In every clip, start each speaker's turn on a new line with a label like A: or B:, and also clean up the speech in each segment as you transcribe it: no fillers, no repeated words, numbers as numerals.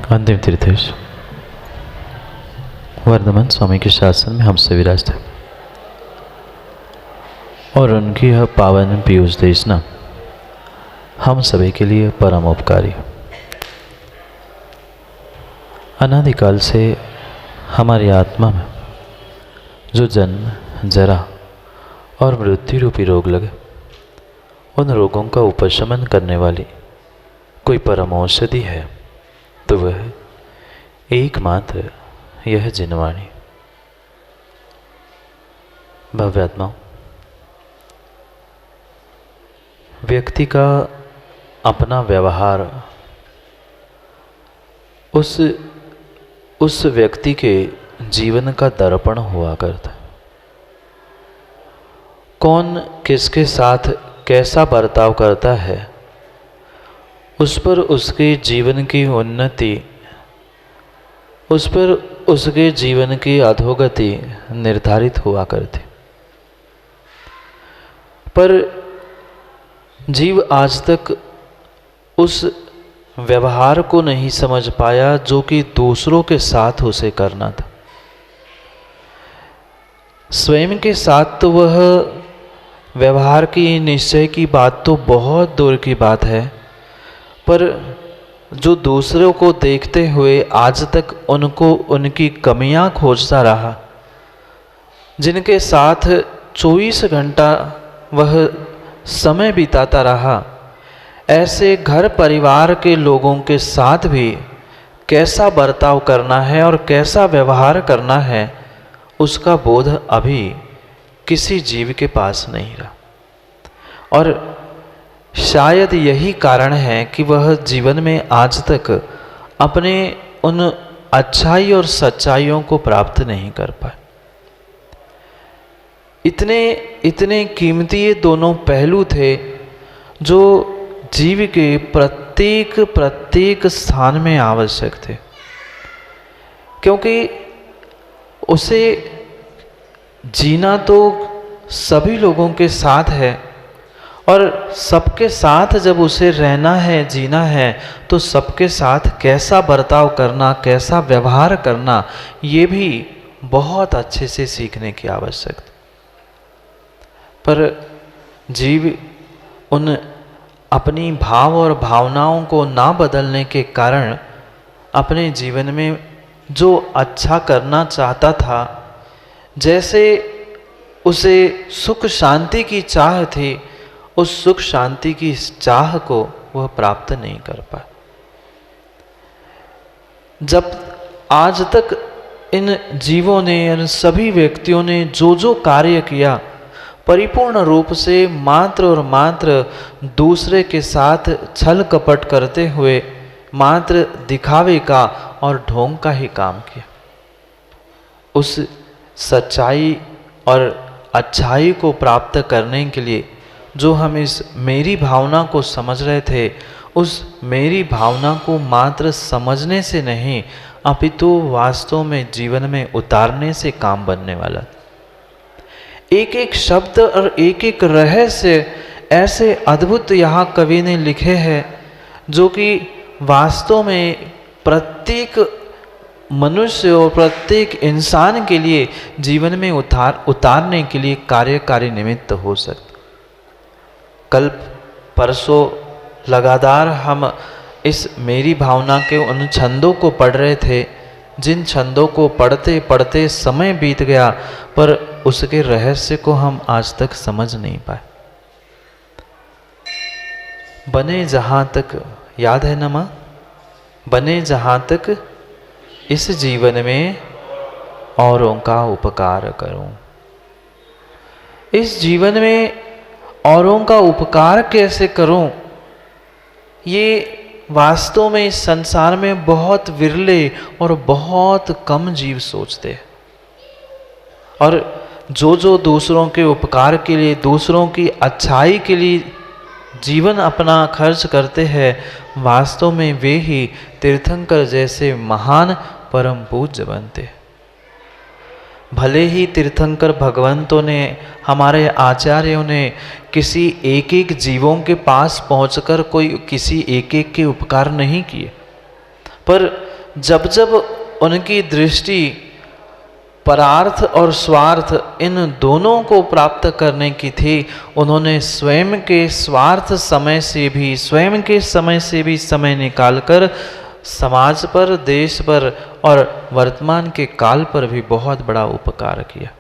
A: अंतिम तीर्थेश वर्धमान स्वामी के शासन में हम सभी विराजते और उनकी यह पावन पीयूष देशना हम सभी के लिए परम उपकारी। अनादिकाल से हमारी आत्मा में जो जन्म, जरा और मृत्यु रूपी रोग लगे, उन रोगों का उपशमन करने वाली कोई परम औषधि है तो वह एकमात्र यह जिनवाणी। भव्यात्मा व्यक्ति का अपना व्यवहार उस व्यक्ति के जीवन का दर्पण हुआ करता। कौन किसके साथ कैसा बर्ताव करता है, उस पर उसके जीवन की उन्नति, उस पर उसके जीवन की अधोगति निर्धारित हुआ करती। पर जीव आज तक उस व्यवहार को नहीं समझ पाया जो कि दूसरों के साथ उसे करना था। स्वयं के साथ तो वह व्यवहार की निश्चय की बात तो बहुत दूर की बात है, पर जो दूसरों को देखते हुए आज तक उनको उनकी कमियां खोजता रहा, जिनके साथ 24 घंटा वह समय बिताता रहा, ऐसे घर परिवार के लोगों के साथ भी कैसा बर्ताव करना है और कैसा व्यवहार करना है, उसका बोध अभी किसी जीव के पास नहीं रहा। और शायद यही कारण है कि वह जीवन में आज तक अपने उन अच्छाई और सच्चाइयों को प्राप्त नहीं कर पाए। इतने कीमती ये दोनों पहलू थे जो जीव के प्रत्येक स्थान में आवश्यक थे, क्योंकि उसे जीना तो सभी लोगों के साथ है और सबके साथ जब उसे रहना है, जीना है, तो सबके साथ कैसा बर्ताव करना, कैसा व्यवहार करना, ये भी बहुत अच्छे से सीखने की आवश्यकता। पर जीव उन अपनी भाव और भावनाओं को ना बदलने के कारण अपने जीवन में जो अच्छा करना चाहता था, जैसे उसे सुख शांति की चाह थी, उस सुख शांति की चाह को वह प्राप्त नहीं कर पाया। जब आज तक इन जीवों ने, इन सभी व्यक्तियों ने जो कार्य किया, परिपूर्ण रूप से मात्र और मात्र दूसरे के साथ छल कपट करते हुए मात्र दिखावे का और ढोंग का ही काम किया। उस सच्चाई और अच्छाई को प्राप्त करने के लिए जो हम इस मेरी भावना को समझ रहे थे, उस मेरी भावना को मात्र समझने से नहीं, अपितु वास्तव में जीवन में उतारने से काम बनने वाला। एक एक शब्द और एक एक रहस्य ऐसे अद्भुत यहाँ कवि ने लिखे हैं जो कि वास्तव में प्रत्येक मनुष्य और प्रत्येक इंसान के लिए जीवन में उतारने के लिए कार्यकारी निमित्त हो सकता। कल परसों लगातार हम इस मेरी भावना के उन छंदों को पढ़ रहे थे, जिन छंदों को पढ़ते पढ़ते समय बीत गया, पर उसके रहस्य को हम आज तक समझ नहीं पाए। बने जहां तक, याद है ना मां? बने जहां तक इस जीवन में औरों का उपकार करूं। इस जीवन में औरों का उपकार कैसे करूं, ये वास्तव में इस संसार में बहुत विरले और बहुत कम जीव सोचते हैं। और जो दूसरों के उपकार के लिए, दूसरों की अच्छाई के लिए जीवन अपना खर्च करते हैं, वास्तव में वे ही तीर्थंकर जैसे महान परम पूज्य बनते हैं। भले ही तीर्थंकर भगवंतों ने, हमारे आचार्यों ने किसी एक एक जीवों के पास पहुंचकर कोई किसी एक एक के उपकार नहीं किए, पर जब जब उनकी दृष्टि परार्थ और स्वार्थ इन दोनों को प्राप्त करने की थी, उन्होंने स्वयं के स्वार्थ समय से भी, स्वयं के समय से भी समय निकालकर समाज पर, देश पर और वर्तमान के काल पर भी बहुत बड़ा उपकार किया।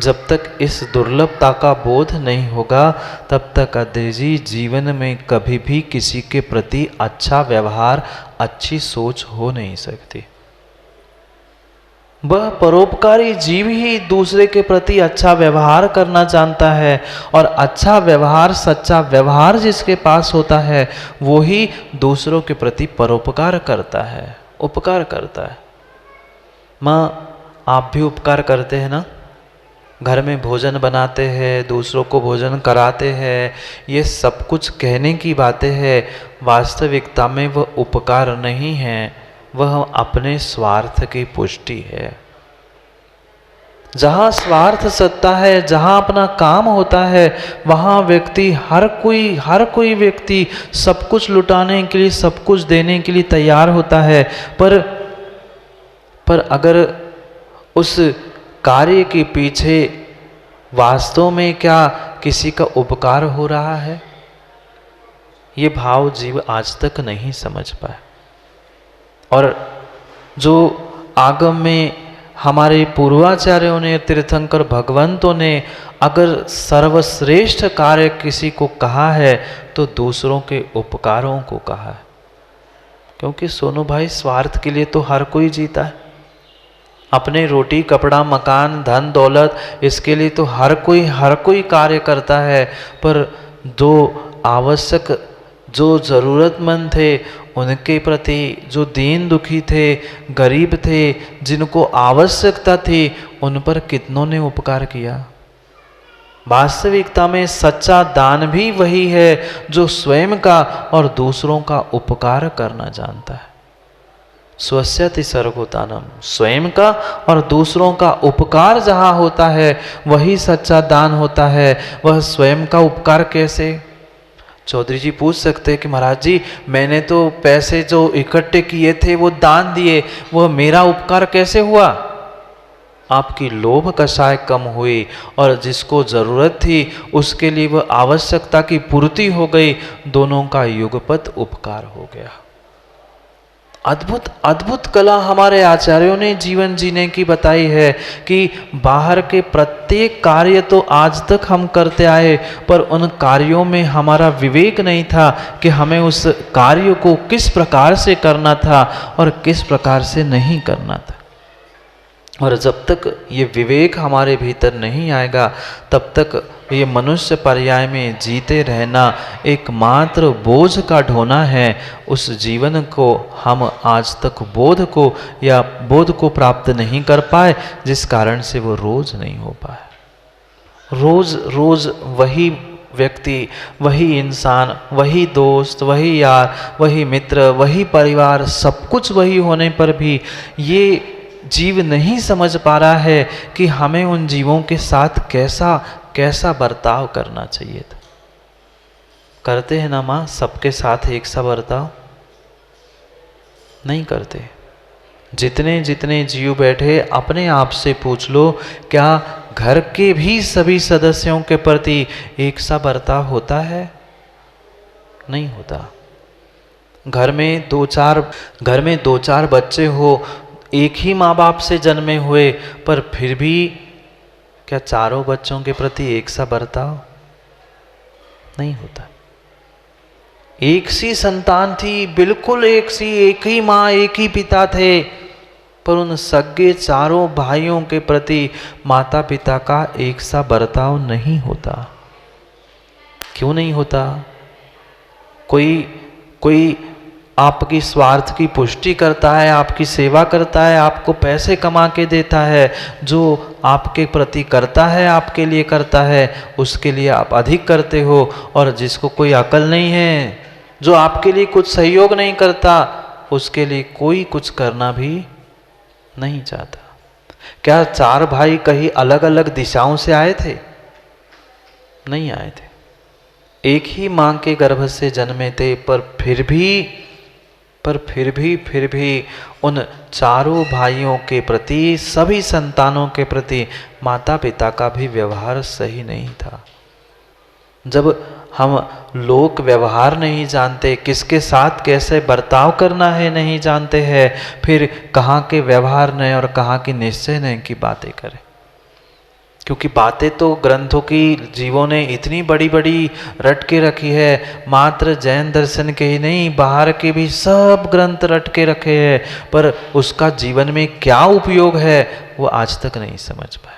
A: जब तक इस दुर्लभता का बोध नहीं होगा, तब तक अद्वैत जी जीवन में कभी भी किसी के प्रति अच्छा व्यवहार, अच्छी सोच हो नहीं सकती। वह परोपकारी जीव ही दूसरे के प्रति अच्छा व्यवहार करना जानता है, और अच्छा व्यवहार, सच्चा व्यवहार जिसके पास होता है, वो ही दूसरों के प्रति परोपकार करता है, उपकार करता है। माँ, आप भी उपकार करते हैं ना? घर में भोजन बनाते हैं, दूसरों को भोजन कराते हैं, ये सब कुछ कहने की बातें हैं। वास्तविकता में वह उपकार नहीं है, वह अपने स्वार्थ की पुष्टि है। जहाँ स्वार्थ सत्ता है, जहाँ अपना काम होता है, वहाँ व्यक्ति, हर कोई व्यक्ति सब कुछ लुटाने के लिए, सब कुछ देने के लिए तैयार होता है। पर अगर उस कार्य के पीछे वास्तव में क्या किसी का उपकार हो रहा है, ये भाव जीव आज तक नहीं समझ पाए। और जो आगम में हमारे पूर्वाचार्यों ने, तीर्थंकर भगवंतों ने अगर सर्वश्रेष्ठ कार्य किसी को कहा है, तो दूसरों के उपकारों को कहा है। क्योंकि सोनू भाई, स्वार्थ के लिए तो हर कोई जीता है। अपने रोटी, कपड़ा, मकान, धन दौलत, इसके लिए तो हर कोई कार्य करता है। पर जो आवश्यक, जो ज़रूरतमंद थे, उनके प्रति, जो दीन दुखी थे, गरीब थे, जिनको आवश्यकता थी, उन पर कितनों ने उपकार किया। वास्तविकता में सच्चा दान भी वही है जो स्वयं का और दूसरों का उपकार करना जानता है। स्वस्यति सर्वभूतानां, स्वयं का और दूसरों का उपकार जहाँ होता है, वही सच्चा दान होता है। वह स्वयं का उपकार कैसे? चौधरी जी पूछ सकते हैं कि महाराज जी, मैंने तो पैसे जो इकट्ठे किए थे वो दान दिए, वह मेरा उपकार कैसे हुआ? आपकी लोभ कषाय कम हुई, और जिसको जरूरत थी उसके लिए वह आवश्यकता की पूर्ति हो गई। दोनों का युगपत उपकार हो गया। अद्भुत अद्भुत कला हमारे आचार्यों ने जीवन जीने की बताई है कि बाहर के प्रत्येक कार्य तो आज तक हम करते आए, पर उन कार्यों में हमारा विवेक नहीं था कि हमें उस कार्य को किस प्रकार से करना था और किस प्रकार से नहीं करना था। और जब तक ये विवेक हमारे भीतर नहीं आएगा, तब तक ये मनुष्य पर्याय में जीते रहना एकमात्र बोझ का ढोना है। उस जीवन को हम आज तक बोध को प्राप्त नहीं कर पाए, जिस कारण से वो रोज नहीं हो पाए। रोज रोज वही व्यक्ति, वही इंसान, वही दोस्त, वही यार, वही मित्र, वही परिवार, सब कुछ वही होने पर भी ये जीव नहीं समझ पा रहा है कि हमें उन जीवों के साथ कैसा बर्ताव करना चाहिए था। करते हैं ना माँ, सबके साथ एक सा बर्ताव नहीं करते। जितने जितने जीव बैठे, अपने आप से पूछ लो, क्या घर के भी सभी सदस्यों के प्रति एक सा बर्ताव होता है? नहीं होता। घर में दो चार बच्चे हो, एक ही माँ बाप से जन्मे हुए, पर फिर भी क्या चारों बच्चों के प्रति एक सा बर्ताव? नहीं होता। एक सी संतान थी, बिल्कुल एक सी, एक ही माँ, एक ही पिता थे, पर उन सगे चारों भाइयों के प्रति माता पिता का एक सा बर्ताव नहीं होता। क्यों नहीं होता? कोई आपकी स्वार्थ की पुष्टि करता है, आपकी सेवा करता है, आपको पैसे कमा के देता है, जो आपके प्रति करता है, आपके लिए करता है, उसके लिए आप अधिक करते हो। और जिसको कोई अकल नहीं है, जो आपके लिए कुछ सहयोग नहीं करता, उसके लिए कोई कुछ करना भी नहीं चाहता। क्या चार भाई कहीं अलग अलग दिशाओं से आए थे? नहीं आए थे। एक ही मां के गर्भ से जन्मे थे, पर फिर भी पर फिर भी उन चारों भाइयों के प्रति, सभी संतानों के प्रति माता पिता का भी व्यवहार सही नहीं था। जब हम लोक व्यवहार नहीं जानते, किसके साथ कैसे बर्ताव करना है नहीं जानते हैं, फिर कहाँ के व्यवहार नए और कहाँ की निश्चय नए की बातें करें। क्योंकि बातें तो ग्रंथों की जीवों ने इतनी बड़ी बड़ी रट के रखी है, मात्र जैन दर्शन के ही नहीं, बाहर के भी सब ग्रंथ रट के रखे हैं, पर उसका जीवन में क्या उपयोग है वो आज तक नहीं समझ पाए।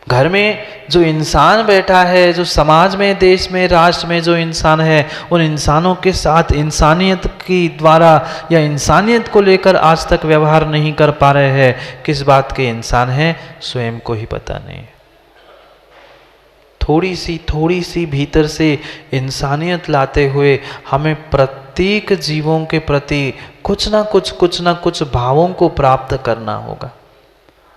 A: घर में जो इंसान बैठा है, जो समाज में, देश में, राष्ट्र में जो इंसान है, उन इंसानों के साथ इंसानियत की द्वारा या इंसानियत को लेकर आज तक व्यवहार नहीं कर पा रहे हैं। किस बात के इंसान हैं स्वयं को ही पता नहीं। थोड़ी सी भीतर से इंसानियत लाते हुए हमें प्रत्येक जीवों के प्रति कुछ ना कुछ भावों को प्राप्त करना होगा।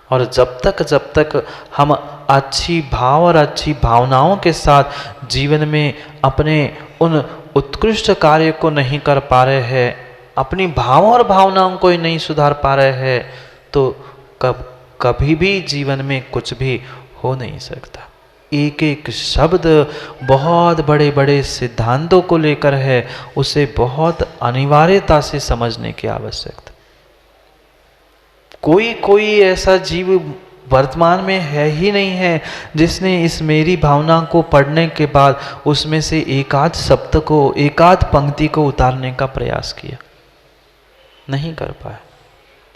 A: और जब तक हम अच्छी भाव और अच्छी भावनाओं के साथ जीवन में अपने उन उत्कृष्ट कार्य को नहीं कर पा रहे हैं, अपनी भाव और भावनाओं को ही नहीं सुधार पा रहे हैं, तो कभी भी जीवन में कुछ भी हो नहीं सकता। एक एक शब्द बहुत बड़े बड़े सिद्धांतों को लेकर है, उसे बहुत अनिवार्यता से समझने की आवश्यकता। कोई ऐसा जीव वर्तमान में है ही नहीं है जिसने इस मेरी भावना को पढ़ने के बाद उसमें से एकाध शब्द को, एकाध पंक्ति को उतारने का प्रयास किया। नहीं कर पाए।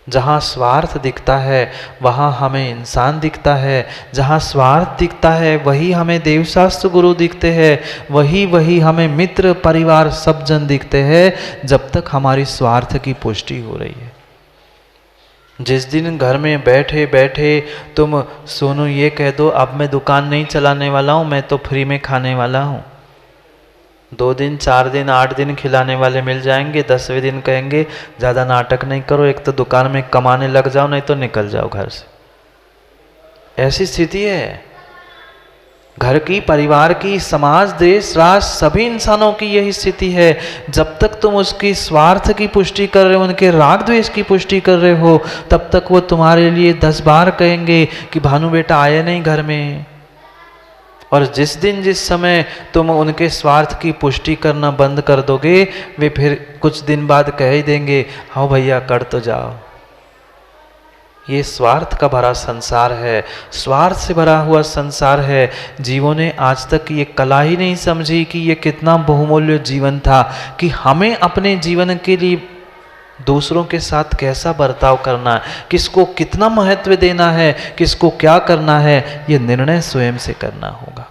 A: जहाँ स्वार्थ दिखता है वहाँ हमें इंसान दिखता है, जहाँ स्वार्थ दिखता है वही हमें देवशास्त्र गुरु दिखते हैं, वही हमें मित्र परिवार सब जन दिखते हैं, जब तक हमारी स्वार्थ की पुष्टि हो रही है। जिस दिन घर में बैठे बैठे तुम सोनू ये कह दो अब मैं दुकान नहीं चलाने वाला हूँ, मैं तो फ्री में खाने वाला हूँ, 2 दिन 4 दिन 8 दिन खिलाने वाले मिल जाएंगे, 10वें दिन कहेंगे ज़्यादा नाटक नहीं करो, एक तो दुकान में कमाने लग जाओ नहीं तो निकल जाओ घर से। ऐसी स्थिति है घर की, परिवार की, समाज, देश, राष्ट्र, सभी इंसानों की यही स्थिति है। जब तक तुम उसकी स्वार्थ की पुष्टि कर रहे हो, उनके राग द्वेष की पुष्टि कर रहे हो, तब तक वो तुम्हारे लिए 10 बार कहेंगे कि भानु बेटा आए नहीं घर में। और जिस दिन जिस समय तुम उनके स्वार्थ की पुष्टि करना बंद कर दोगे, वे फिर कुछ दिन बाद कह ही देंगे हाँ भैया कर तो जाओ। ये स्वार्थ का भरा संसार है, स्वार्थ से भरा हुआ संसार है। जीवों ने आज तक ये कला ही नहीं समझी कि ये कितना बहुमूल्य जीवन था, कि हमें अपने जीवन के लिए दूसरों के साथ कैसा बर्ताव करना है, किसको कितना महत्व देना है, किसको क्या करना है, ये निर्णय स्वयं से करना होगा।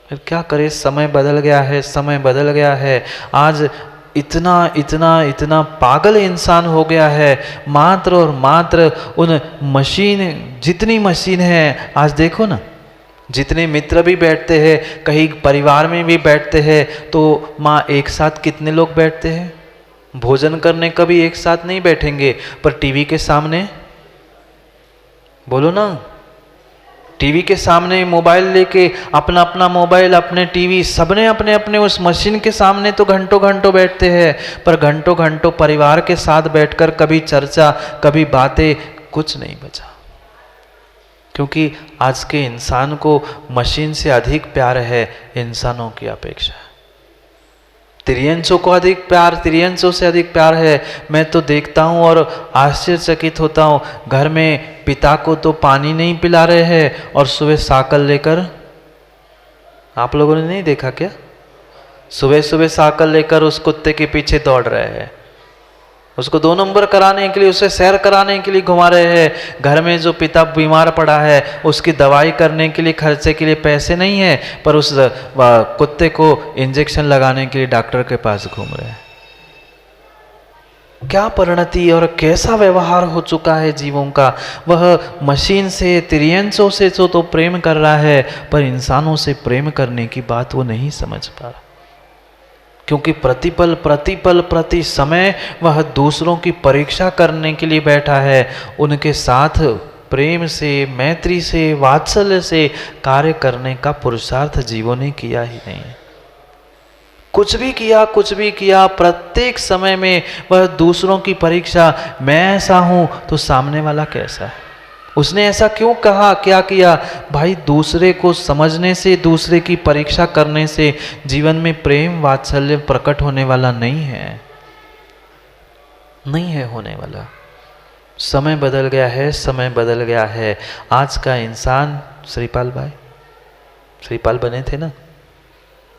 A: फिर क्या करे, समय बदल गया है, समय बदल गया है। आज इतना पागल इंसान हो गया है, मात्र और मात्र उन मशीन, जितनी मशीन है आज देखो ना, जितने मित्र भी बैठते हैं, कहीं परिवार में भी बैठते हैं, तो माँ एक साथ कितने लोग बैठते हैं, भोजन करने कभी एक साथ नहीं बैठेंगे, पर टीवी के सामने, बोलो ना, टीवी के सामने मोबाइल लेके, अपना अपना मोबाइल, अपने टीवी, सबने अपने अपने उस मशीन के सामने तो घंटों घंटों बैठते हैं, पर घंटों घंटों परिवार के साथ बैठकर कभी चर्चा, कभी बातें, कुछ नहीं बचा। क्योंकि आज के इंसान को मशीन से अधिक प्यार है इंसानों की अपेक्षा। त्रियंशों को अधिक प्यार, त्रियंशों से अधिक प्यार है। मैं तो देखता हूँ और आश्चर्यचकित होता हूँ, घर में पिता को तो पानी नहीं पिला रहे हैं और सुबह साकल लेकर, आप लोगों ने नहीं देखा क्या, सुबह सुबह साकल लेकर उस कुत्ते के पीछे दौड़ रहे हैं, उसको 2 नंबर कराने के लिए, उसे सैर कराने के लिए घुमा रहे हैं। घर में जो पिता बीमार पड़ा है उसकी दवाई करने के लिए, खर्चे के लिए पैसे नहीं है, पर उस कुत्ते को इंजेक्शन लगाने के लिए डॉक्टर के पास घूम रहे हैं। क्या परिणति और कैसा व्यवहार हो चुका है जीवों का। वह मशीन से, त्रियंशों से तो प्रेम कर रहा है, पर इंसानों से प्रेम करने की बात वो नहीं समझ पा रहा, क्योंकि प्रतिपल प्रति समय वह दूसरों की परीक्षा करने के लिए बैठा है। उनके साथ प्रेम से, मैत्री से, वात्सल्य से कार्य करने का पुरुषार्थ जीवों ने किया ही नहीं। कुछ भी किया, प्रत्येक समय में वह दूसरों की परीक्षा, मैं ऐसा हूं तो सामने वाला कैसा है, उसने ऐसा क्यों कहा, क्या किया। भाई दूसरे को समझने से, दूसरे की परीक्षा करने से जीवन में प्रेम वात्सल्य प्रकट होने वाला नहीं है, नहीं है होने वाला। समय बदल गया है, समय बदल गया है। आज का इंसान, श्रीपाल भाई, श्रीपाल बने थे ना,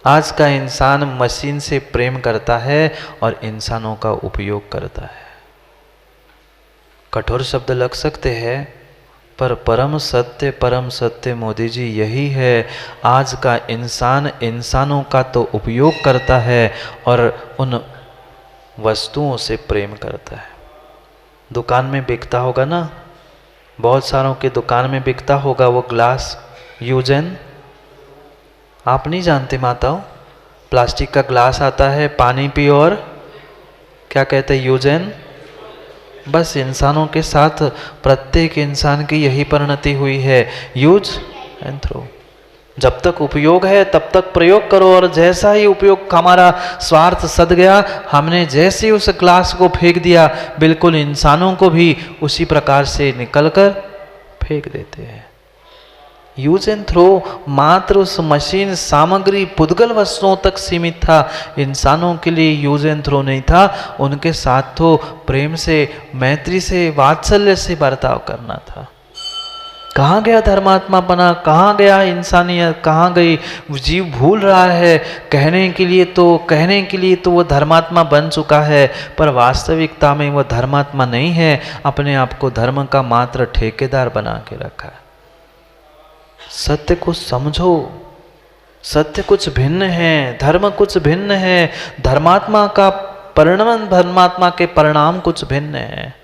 A: आज का इंसान मशीन से प्रेम करता है और इंसानों का उपयोग करता है। कठोर शब्द लग सकते हैं, पर परम सत्य मोदी जी यही है। आज का इंसान इंसानों का तो उपयोग करता है और उन वस्तुओं से प्रेम करता है। दुकान में बिकता होगा ना, बहुत सारों के दुकान में बिकता होगा वो ग्लास यूजेन, आप नहीं जानते माताओं, प्लास्टिक का ग्लास आता है, पानी पियो और क्या कहते हैं, यूजेन। बस इंसानों के साथ प्रत्येक इंसान की यही परिणति हुई है, यूज एंड थ्रो। जब तक उपयोग है तब तक प्रयोग करो, और जैसा ही उपयोग हमारा स्वार्थ सद गया, हमने जैसे उस ग्लास को फेंक दिया, बिल्कुल इंसानों को भी उसी प्रकार से निकलकर फेंक देते हैं। यूज एंड थ्रो मात्र उस मशीन, सामग्री, पुद्गल वस्तुओं तक सीमित था। इंसानों के लिए यूज एंड थ्रो नहीं था, उनके साथ तो प्रेम से, मैत्री से, वात्सल्य से बर्ताव करना था। कहाँ गया धर्मात्मापना, कहाँ गया इंसानियत, कहाँ गई। जीव भूल रहा है, कहने के लिए तो वो धर्मात्मा बन चुका है, पर वास्तविकता में वो धर्मात्मा नहीं है, अपने आप को धर्म का मात्र ठेकेदार बना के रखा है। सत्य को समझो, सत्य कुछ भिन्न है, धर्म कुछ भिन्न है, धर्मात्मा का परिणाम, धर्मात्मा के परिणाम कुछ भिन्न है।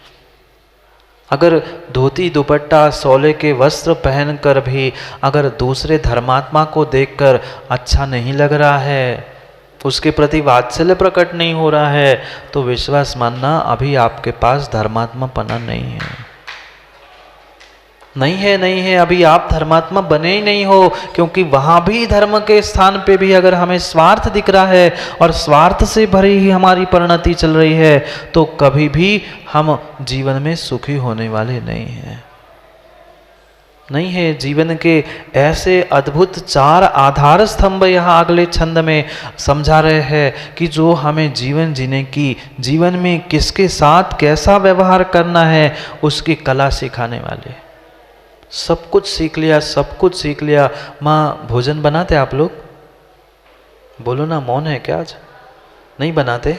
A: अगर धोती दुपट्टा सोले के वस्त्र पहनकर भी अगर दूसरे धर्मात्मा को देखकर अच्छा नहीं लग रहा है, उसके प्रति वात्सल्य प्रकट नहीं हो रहा है, तो विश्वास मानना अभी आपके पास धर्मात्मापना नहीं है। नहीं है, अभी आप धर्मात्मा बने ही नहीं हो, क्योंकि वहां भी धर्म के स्थान पे भी अगर हमें स्वार्थ दिख रहा है और स्वार्थ से भरी ही हमारी परिणति चल रही है, तो कभी भी हम जीवन में सुखी होने वाले नहीं हैं। नहीं है। जीवन के ऐसे अद्भुत 4 आधार स्तंभ यहाँ अगले छंद में समझा रहे हैं कि जो हमें जीवन जीने की, जीवन में किसके साथ कैसा व्यवहार करना है, उसकी कला सिखाने वाले। सब कुछ सीख लिया, सब कुछ सीख लिया। माँ भोजन बनाते आप लोग? बोलो ना, मौन है क्या आज? नहीं बनाते?